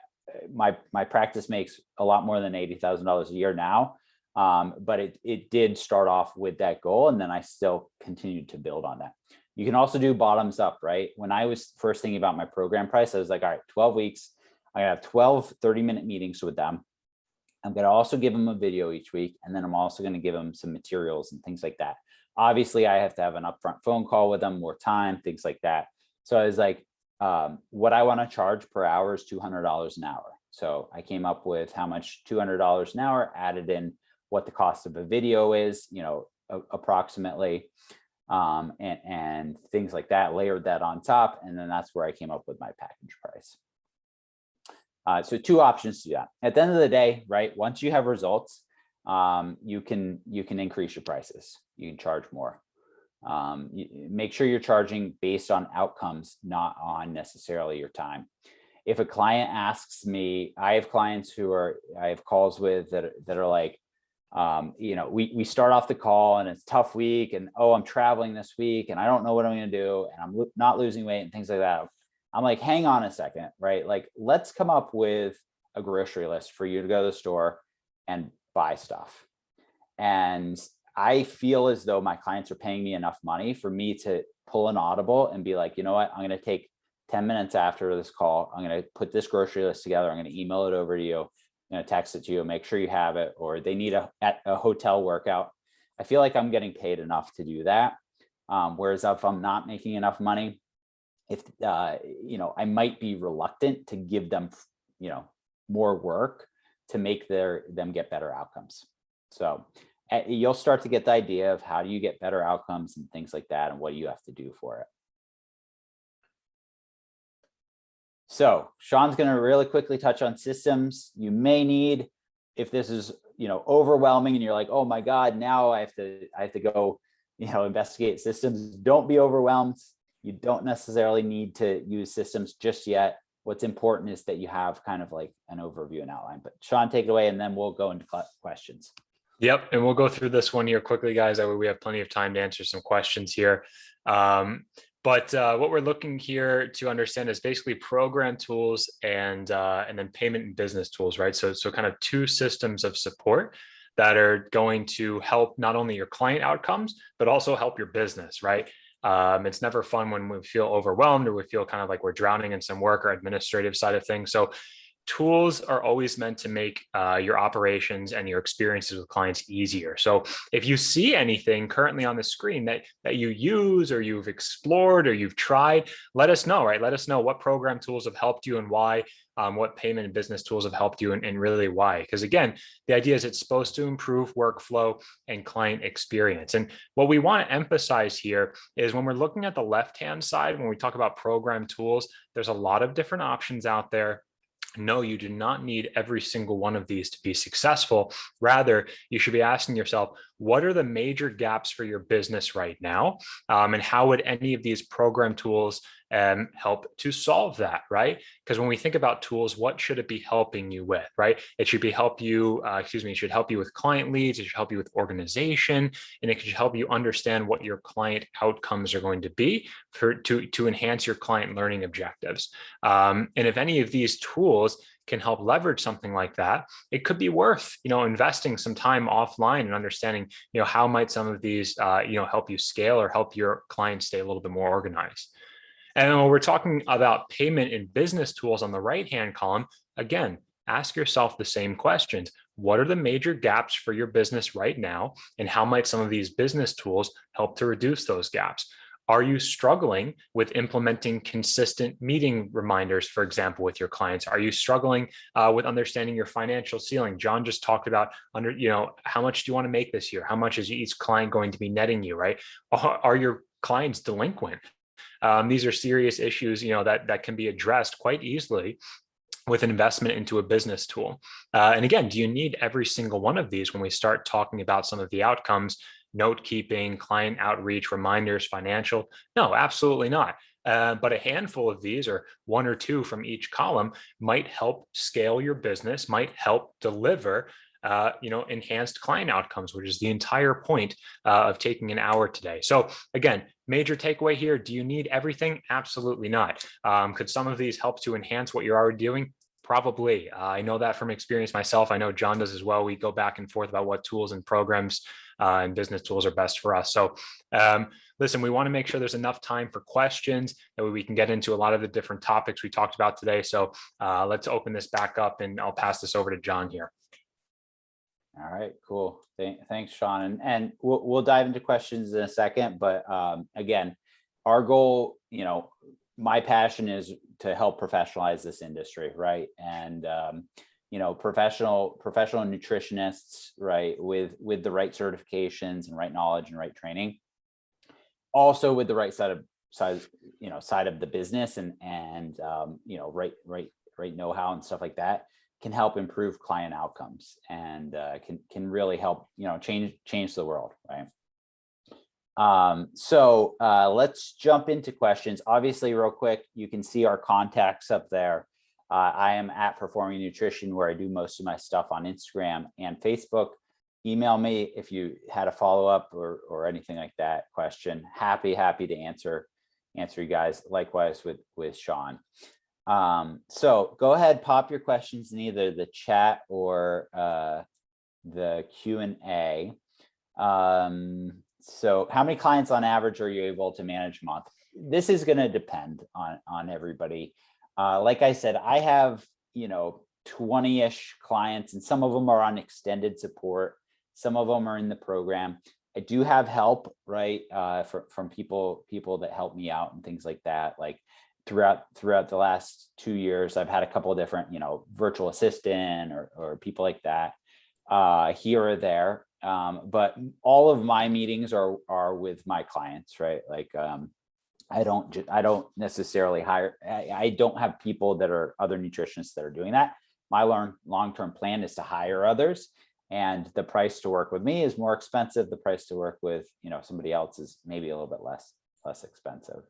Speaker 2: My practice makes a lot more than $80,000 a year now. But it did start off with that goal, and then I still continued to build on that. You can also do bottoms up, right? When I was first thinking about my program price, I was like, all right, 12 weeks, I have 12 30-minute meetings with them. I'm going to also give them a video each week. And then I'm also going to give them some materials and things like that. Obviously, I have to have an upfront phone call with them, more time, things like that. So I was like, what I want to charge per hour is $200 an hour. So I came up with how much $200 an hour, added in what the cost of a video is, approximately, and things like that, layered that on top. And then that's where I came up with my package price. So two options to do that. At the end of the day, right, once you have results, you can increase your prices. You can charge more. Make sure you're charging based on outcomes, not on necessarily your time. If a client asks me, I have clients I have calls with that are like, we start off the call and it's a tough week, and I'm traveling this week and I don't know what I'm going to do, and I'm not losing weight and things like that. I'm like, hang on a second, right? Like, let's come up with a grocery list for you to go to the store and buy stuff. And I feel as though my clients are paying me enough money for me to pull an audible and be like, you know what, I'm going to take 10 minutes after this call. I'm going to put this grocery list together. I'm going to email it over to you, text it to you, make sure you have it, or they need a hotel workout. I feel like I'm getting paid enough to do that. Whereas if I'm not making enough money, I might be reluctant to give them, more work to make them get better outcomes. So you'll start to get the idea of how do you get better outcomes and things like that, and what do you have to do for it. So Sean's going to really quickly touch on systems you may need if this is, overwhelming and you're like, oh my God, now I have to go, investigate systems. Don't be overwhelmed. You don't necessarily need to use systems just yet. What's important is that you have kind of like an overview and outline. But Sean, take it away, and then we'll go into questions.
Speaker 3: Yep. And we'll go through this one here quickly, guys. That way we have plenty of time to answer some questions here. But what we're looking here to understand is basically program tools and then payment and business tools, right? So kind of two systems of support that are going to help not only your client outcomes, but also help your business, right? It's never fun when we feel overwhelmed or we feel kind of like we're drowning in some work or administrative side of things. So tools are always meant to make your operations and your experiences with clients easier. So if you see anything currently on the screen that you use or you've explored or you've tried, let us know, right? Let us know what program tools have helped you and why, what payment and business tools have helped you and really why. Because again, the idea is it's supposed to improve workflow and client experience. And what we want to emphasize here is when we're looking at the left-hand side, when we talk about program tools, there's a lot of different options out there. No, you do not need every single one of these to be successful. Rather, you should be asking yourself, what are the major gaps for your business right now? And how would any of these program tools help to solve that, right? Because when we think about tools, what should it be helping you with, right? It should be it should help you with client leads, it should help you with organization, and it should help you understand what your client outcomes are going to be to enhance your client learning objectives. And if any of these tools can help leverage something like that, it could be worth, investing some time offline and understanding, how might some of these, help you scale or help your clients stay a little bit more organized. And when we're talking about payment and business tools on the right-hand column, again, ask yourself the same questions. What are the major gaps for your business right now? And how might some of these business tools help to reduce those gaps? Are you struggling with implementing consistent meeting reminders, for example, with your clients? Are you struggling with understanding your financial ceiling? John just talked about how much do you want to make this year? How much is each client going to be netting you, right? Are your clients delinquent? These are serious issues, that can be addressed quite easily with an investment into a business tool. And again, do you need every single one of these when we start talking about some of the outcomes? Note keeping, client outreach, reminders, financial? No, absolutely not. But a handful of these, or one or two from each column, might help scale your business, might help deliver enhanced client outcomes, which is the entire point of taking an hour today. So again, major takeaway here: do you need everything? Absolutely not. Could some of these help to enhance what you're already doing? Probably. I know that from experience myself. I know John does as well. We go back and forth about what tools and programs and business tools are best for us. So listen, we want to make sure there's enough time for questions, that way we can get into a lot of the different topics we talked about today. So let's open this back up, and I'll pass this over to John here.
Speaker 2: All right, cool. Thanks, Sean. And we'll dive into questions in a second. But again, our goal, my passion is to help professionalize this industry, right? And professional nutritionists, right, with the right certifications and right knowledge and right training, also with the right side of the business and right know-how and stuff like that, can help improve client outcomes and can really help change the world, right? So let's jump into questions. Obviously, real quick, you can see our contacts up there. I am at Performing Nutrition, where I do most of my stuff on Instagram and Facebook. Email me if you had a follow-up or anything like that question. Happy to answer you guys. Likewise with Sean. So go ahead, pop your questions in either the chat or the Q&A. So how many clients on average are you able to manage a month? This is going to depend on everybody. Like I said, I have 20-ish clients, and some of them are on extended support. Some of them are in the program. I do have help, right, from people that help me out and things like that. Like throughout the last 2 years, I've had a couple of different, virtual assistant or people like that here or there. But all of my meetings are with my clients, right? Like I don't necessarily hire. I don't have people that are other nutritionists that are doing that. My long-term plan is to hire others, and the price to work with me is more expensive. The price to work with somebody else is maybe a little bit less expensive.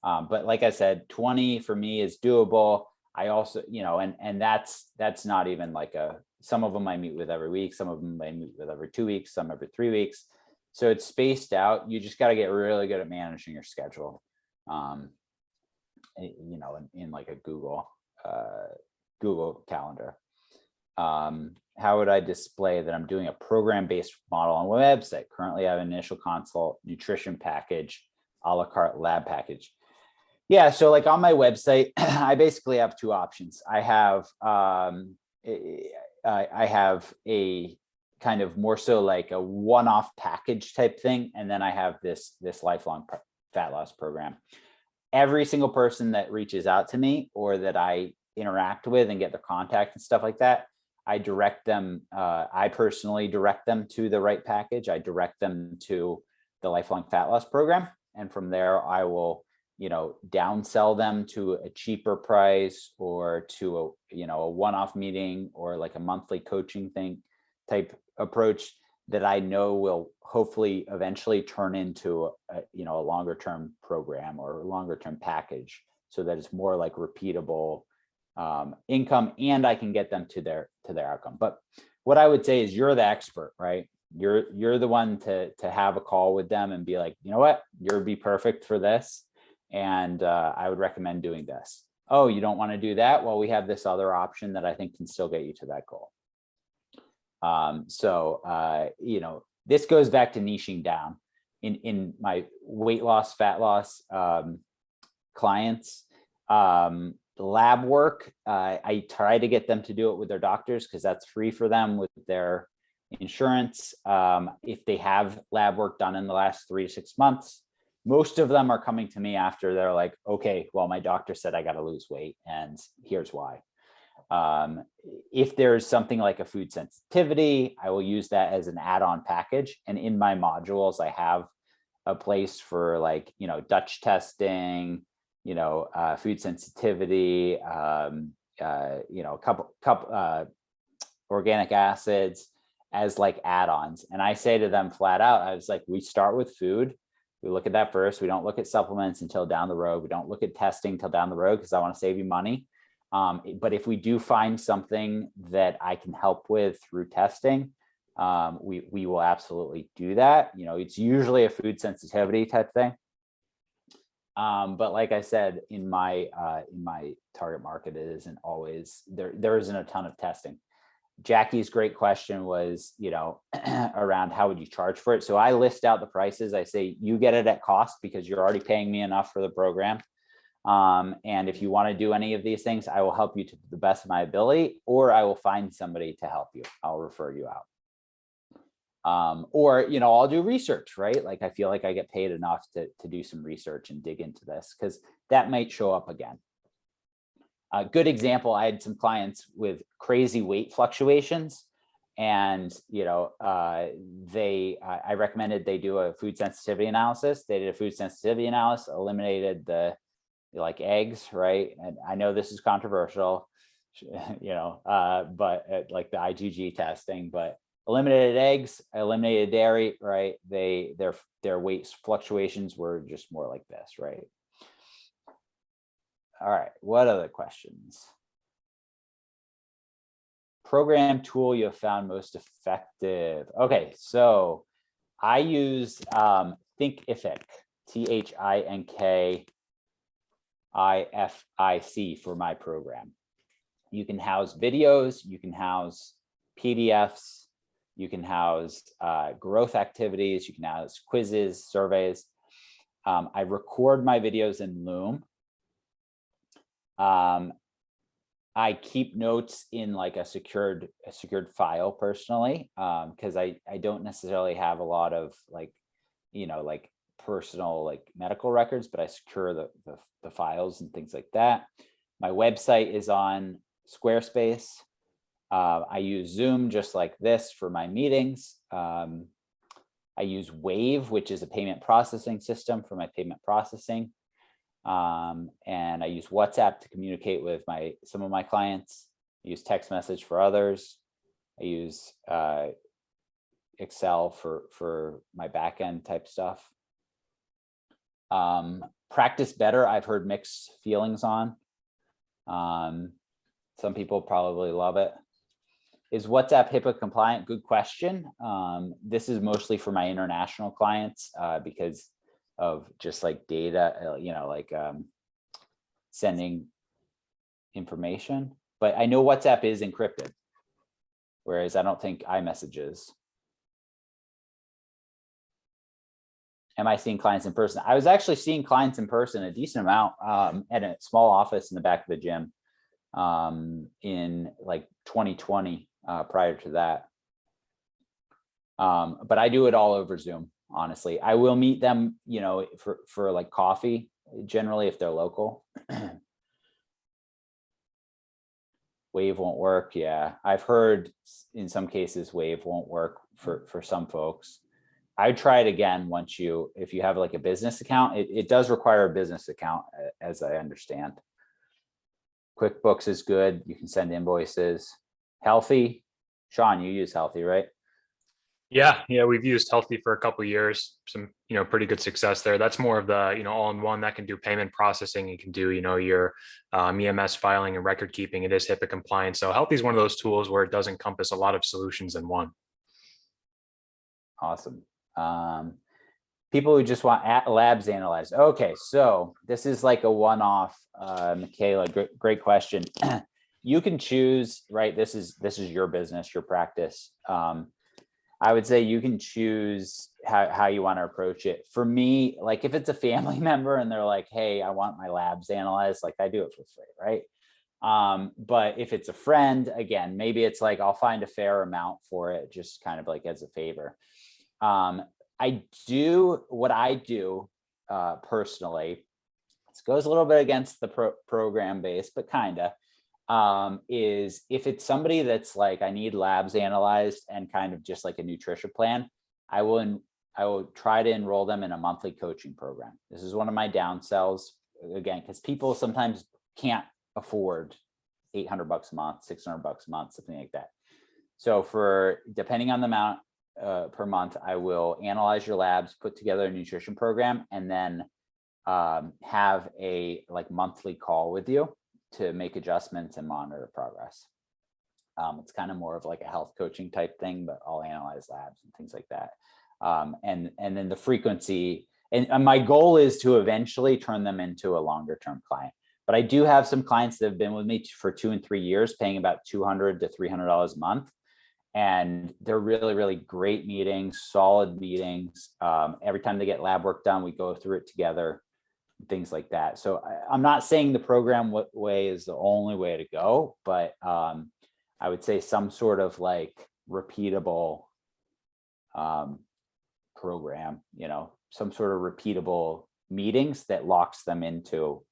Speaker 2: But like I said, 20 for me is doable. I also, and that's not even like some of them I meet with every week. Some of them I meet with every 2 weeks, some every 3 weeks. So it's spaced out. You just got to get really good at managing your schedule. In like a Google Calendar. How would I display that I'm doing a program-based model on my website? Currently, I have an initial consult, nutrition package, a la carte lab package. Yeah, so like on my website, I basically have two options. I have a kind of more so like a one-off package type thing, and then I have this lifelong fat loss program. Every single person that reaches out to me or that I interact with and get their contact and stuff like that, I direct them. I personally direct them to the right package. I direct them to the lifelong fat loss program, and from there, I will downsell them to a cheaper price or to a one-off meeting or like a monthly coaching thing type approach. that I know will hopefully eventually turn into a longer term program or a longer term package, so that it's more like repeatable income, and I can get them to their outcome. But what I would say is, you're the expert, right? You're the one to have a call with them and be like, you know what, you'll be perfect for this, and I would recommend doing this. Oh, you don't want to do that? Well, we have this other option that I think can still get you to that goal. This goes back to niching down. In my weight loss, fat loss clients, lab work, I try to get them to do it with their doctors, because that's free for them with their insurance. If they have lab work done in the last 3 to 6 months, most of them are coming to me after they're like, okay, well, my doctor said I got to lose weight, and here's why. If there's something like a food sensitivity, I will use that as an add-on package. And in my modules, I have a place for Dutch testing, food sensitivity, a couple organic acids as like add-ons. And I say to them flat out, I was like, we start with food. We look at that first. We don't look at supplements until down the road. We don't look at testing till down the road, because I want to save you money. But if we do find something that I can help with through testing, we will absolutely do that. It's usually a food sensitivity type thing. But like I said, in my target market, it isn't always there. There isn't a ton of testing. Jackie's great question was, around how would you charge for it? So I list out the prices. I say, you get it at cost, because you're already paying me enough for the program. And if you want to do any of these things, I will help you to the best of my ability, or I will find somebody to help you. I'll refer you out. Or I'll do research, right? Like, I feel like I get paid enough to do some research and dig into this, because that might show up again. A good example, I had some clients with crazy weight fluctuations, and I recommended they do a food sensitivity analysis. They did a food sensitivity analysis, eliminated the eggs, right? And I know this is controversial, but like the IgG testing, but eliminated eggs, eliminated dairy, right? Their weight fluctuations were just more like this, right? All right, what other questions? Program tool you have found most effective. Okay, so I use Thinkific, Thinkific for my program. You can house videos, you can house PDFs, you can house growth activities, you can house quizzes, surveys. I record my videos in Loom. I keep notes in like a secured file personally, because I don't necessarily have a lot of like personal medical records, but I secure the files and things like that. My website is on Squarespace. I use Zoom just like this for my meetings. I use Wave, which is a payment processing system for my payment processing. And I use WhatsApp to communicate with some of my clients. I use text message for others. I use Excel for my backend type stuff. Practice Better, I've heard mixed feelings on. Some people probably love it. Is WhatsApp HIPAA compliant? Good question. This is mostly for my international clients because of just like data, sending information. But I know WhatsApp is encrypted, whereas I don't think iMessage is. Am I seeing clients in person? I was actually seeing clients in person a decent amount at a small office in the back of the gym in like 2020 prior to that. But I do it all over Zoom, honestly. I will meet them, for like coffee, generally if they're local. Wave won't work. Yeah, I've heard in some cases Wave won't work for some folks. I'd try it again if you have like a business account. It does require a business account, as I understand. QuickBooks is good. You can send invoices. Healthy, Sean, you use Healthy, right?
Speaker 3: Yeah, we've used Healthy for a couple of years. Some, pretty good success there. That's more of the, all-in-one that can do payment processing. It can do, your EMS filing and record keeping. It is HIPAA compliant. So Healthy is one of those tools where it does encompass a lot of solutions in one.
Speaker 2: Awesome. People who just want labs analyzed. Okay, so this is like a one-off, Michaela, great question. You can choose, right? This is your business, your practice. I would say you can choose how you want to approach it. For me, like if it's a family member and they're like, hey, I want my labs analyzed, like I do it for free, right? But if it's a friend, again, maybe it's like I'll find a fair amount for it, just kind of like as a favor. What I do personally, this goes a little bit against the program base, but kind of, is if it's somebody that's like, I need labs analyzed and kind of just like a nutrition plan, I will try to enroll them in a monthly coaching program. This is one of my downsells, again, because people sometimes can't afford $800 a month, $600 a month, something like that. So depending on the amount per month, I will analyze your labs, put together a nutrition program, and then have a like monthly call with you to make adjustments and monitor progress. It's kind of more of like a health coaching type thing, but I'll analyze labs and things like that. And then the frequency, and my goal is to eventually turn them into a longer term client. But I do have some clients that have been with me for 2 and 3 years, paying about $200 to $300 a month. And they're really, really great meetings, solid meetings. Every time they get lab work done, we go through it together, things like that. So I'm not saying the program way is the only way to go, but I would say some sort of like repeatable program, some sort of repeatable meetings that locks them into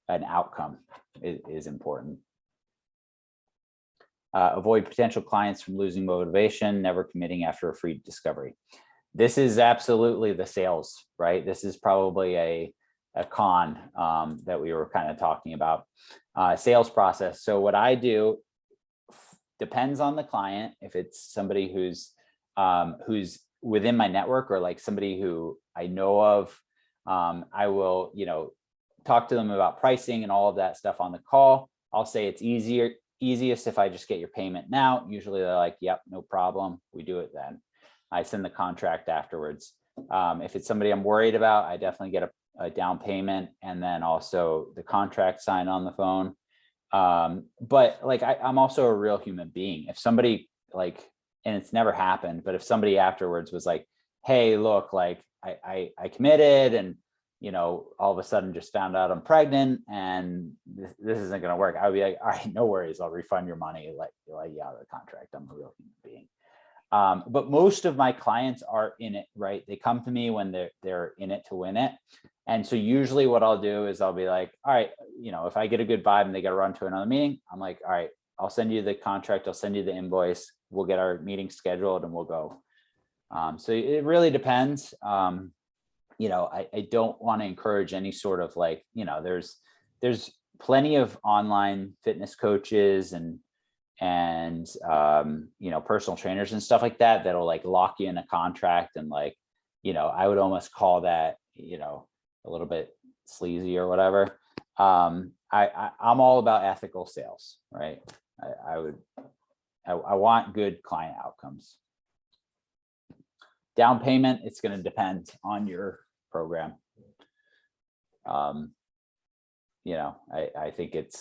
Speaker 2: an outcome is important. Avoid potential clients from losing motivation, never committing after a free discovery. This is absolutely the sales, right? This is probably a con that we were kind of talking about, sales process. So what I do depends on the client. If it's somebody who's within my network or like somebody who I know of, I will, talk to them about pricing and all of that stuff on the call. I'll say it's easiest if I just get your payment now. Usually they're like, yep, no problem. We do it then. I send the contract afterwards. If it's somebody I'm worried about, I definitely get a down payment and then also the contract signed on the phone. But like, I'm also a real human being. If somebody like, and it's never happened, but if somebody afterwards was like, hey, look, like I committed and, all of a sudden just found out I'm pregnant and this isn't going to work, I would be like, all right, no worries. I'll refund your money. Like you out of the contract. I'm a real human being. But most of my clients are in it, right? They come to me when they're in it to win it. And so usually what I'll do is I'll be like, all right, if I get a good vibe and they got to run to another meeting, I'm like, all right, I'll send you the contract. I'll send you the invoice. We'll get our meeting scheduled and we'll go. So it really depends. I don't want to encourage any sort of like, there's plenty of online fitness coaches and personal trainers and stuff like that that'll like lock you in a contract and like, I would almost call that, a little bit sleazy or whatever. I'm all about ethical sales, right? I want good client outcomes. Down payment, it's going to depend on your program. I think it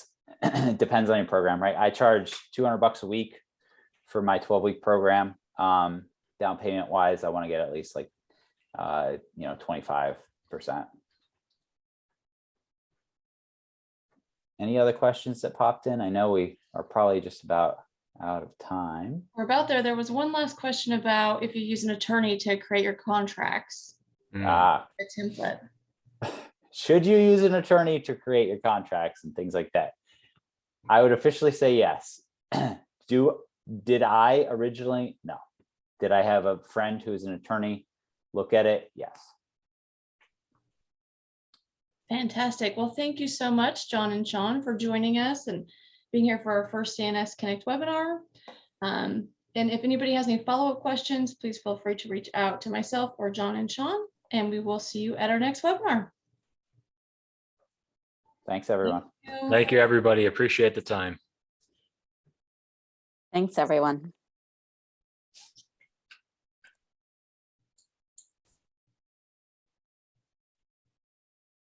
Speaker 2: depends on your program, right? I charge $200 a week for my 12-week program. Down payment wise, I want to get at least like, 25%. Any other questions that popped in? I know we are probably just about out of time.
Speaker 1: We're about there. There was one last question about if you use an attorney to create your contracts. A template.
Speaker 2: Should you use an attorney to create your contracts and things like that? I would officially say yes. Did I originally? No. Did I have a friend who's an attorney look at it? Yes.
Speaker 1: Fantastic. Well, thank you so much, John and Sean, for joining us and being here for our first CNS Connect webinar. And if anybody has any follow-up questions, please feel free to reach out to myself or John and Sean, and we will see you at our next webinar.
Speaker 2: Thanks, everyone.
Speaker 1: Thank you.
Speaker 3: Thank you, everybody. Appreciate the time.
Speaker 4: Thanks, everyone.